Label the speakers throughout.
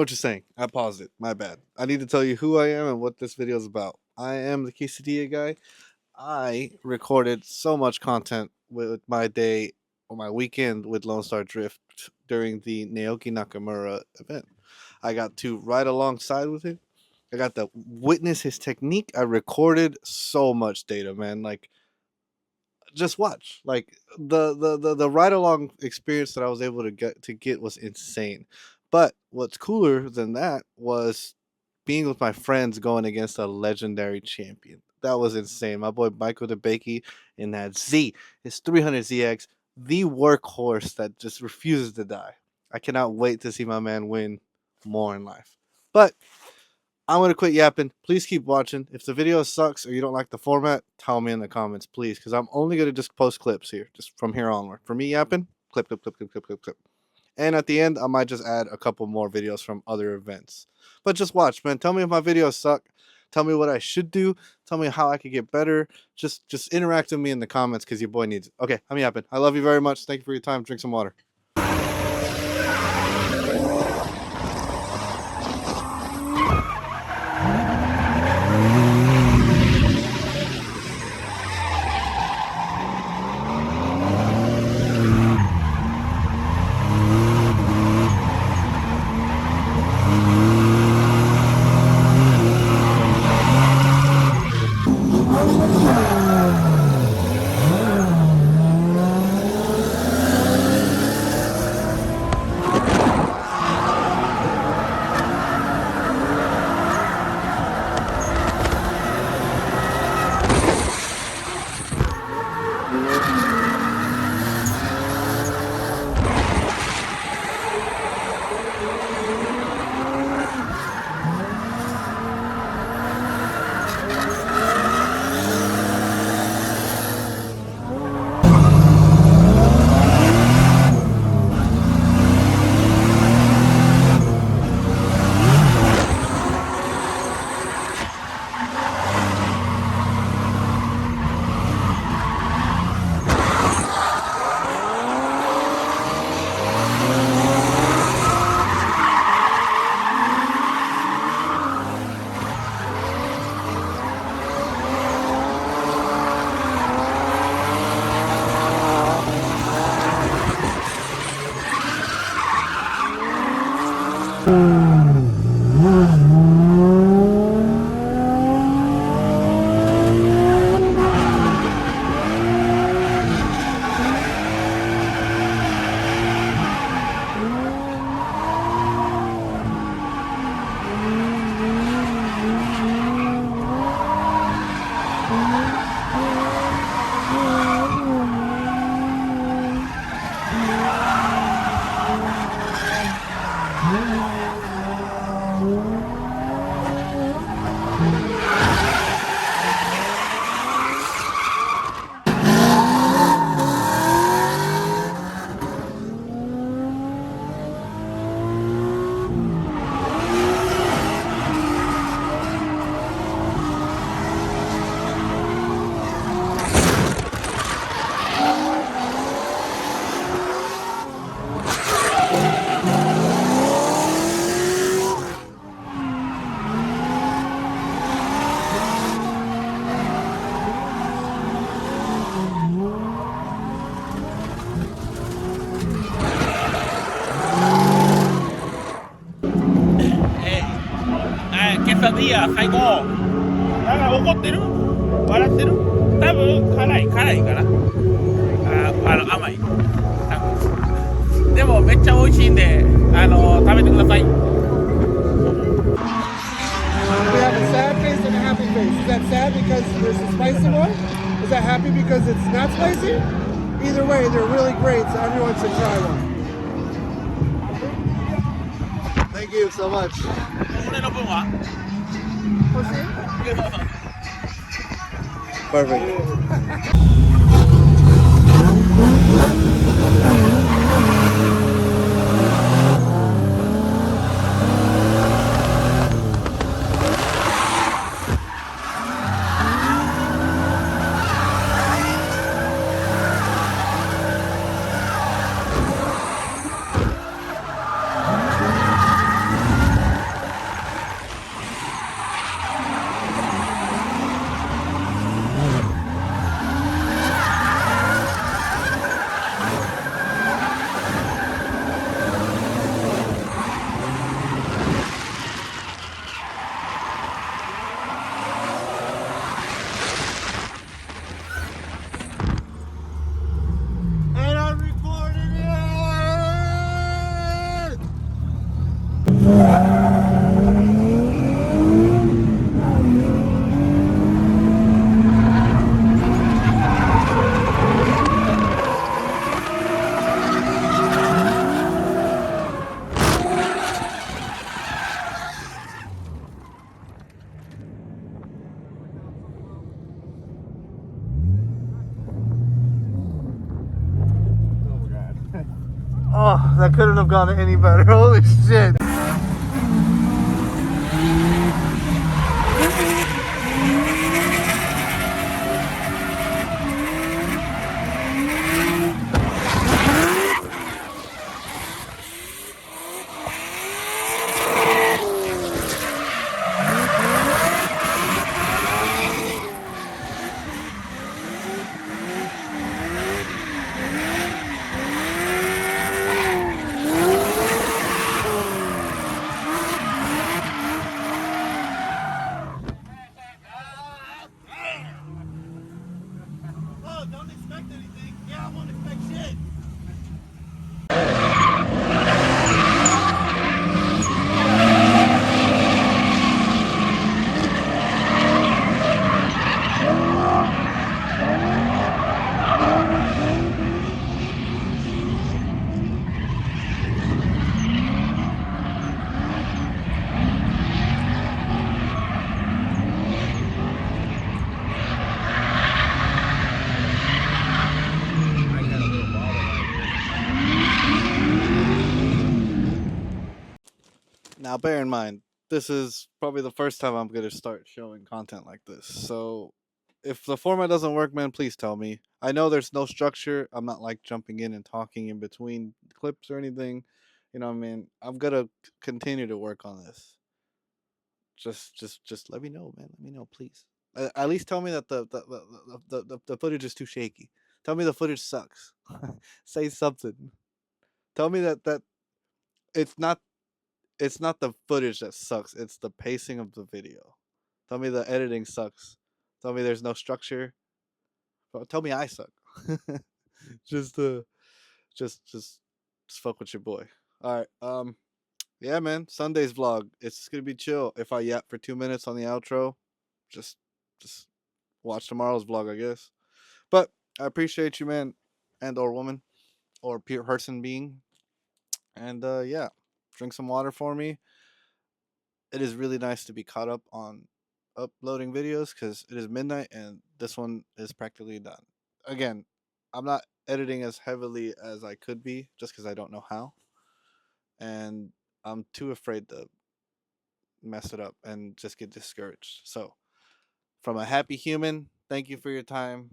Speaker 1: what you're saying. I paused it. My bad. I need to tell you who I am and what this video is about. I am the quesadilla guy. I recorded so much content with my day or my weekend with Lone Star Drift during the Naoki Nakamura event. I got to ride alongside with him. I got to witness his technique. I recorded so much data, man. Like, just watch. Like the ride along experience that I was able to get was insane. But what's cooler than that was being with my friends going against a legendary champion. That was insane. My boy Michael DeBakey in that Z, his 300ZX, the workhorse that just refuses to die. I cannot wait to see my man win more in life. But I'm going to quit yapping. Please keep watching. If the video sucks or you don't like the format, tell me in the comments, please, because I'm only going to just post clips here, just from here onward. For me yapping, clip, clip, clip, clip, clip, clip, clip. And at the end, I might just add a couple more videos from other events. But just watch, man. Tell me if my videos suck. Tell me what I should do. Tell me how I could get better. Just interact with me in the comments because your boy needs it. Okay, I'm yapping. I love you very much. Thank you for your time. Drink some water.
Speaker 2: quesadilla 最高。なんか怒ってる？笑ってる？多分辛いかな。甘い。多分。でもめっちゃ美味しいんで、食べてください。
Speaker 3: We have a sad face and a happy face. Is that sad because there's a spicy one? Is that happy because it's not spicy? Either way, they're really great, so everyone should try one.
Speaker 1: Thank you so much.
Speaker 2: 俺の分は
Speaker 1: Perfect. Oh, that couldn't have gone any better. Holy shit. Oh, don't expect anything. Yeah, I won't expect shit. Now, bear in mind, this is probably the first time I'm going to start showing content like this. So, if the format doesn't work, man, please tell me. I know there's no structure. I'm not like jumping in and talking in between clips or anything. You know what I mean? I'm going to continue to work on this. Just let me know, man. Let me know, please. At least tell me that the footage is too shaky. Tell me the footage sucks. Say something. Tell me that it's not it's not the footage that sucks. It's the pacing of the video. Tell me the editing sucks. Tell me there's no structure. Tell me I suck. just just just just fuck with your boy. All right. Yeah, man. Sunday's vlog. It's just gonna be chill. If I yap for 2 minutes on the outro, just just watch tomorrow's vlog, I guess. But I appreciate you, man, and or woman, or person being. And yeah, drink some water for me. It is really nice to be caught up on uploading videos because it is midnight and this one is practically done. Again, I'm not editing as heavily as I could be just because I don't know how, and I'm too afraid to mess it up and just get discouraged. So, from a happy human, thank you for your time.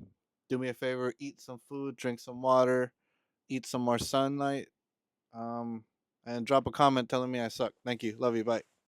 Speaker 1: Do me a favor, eat some food, drink some water, eat some more sunlight, and drop a comment telling me I suck. Thank you. Love you. Bye.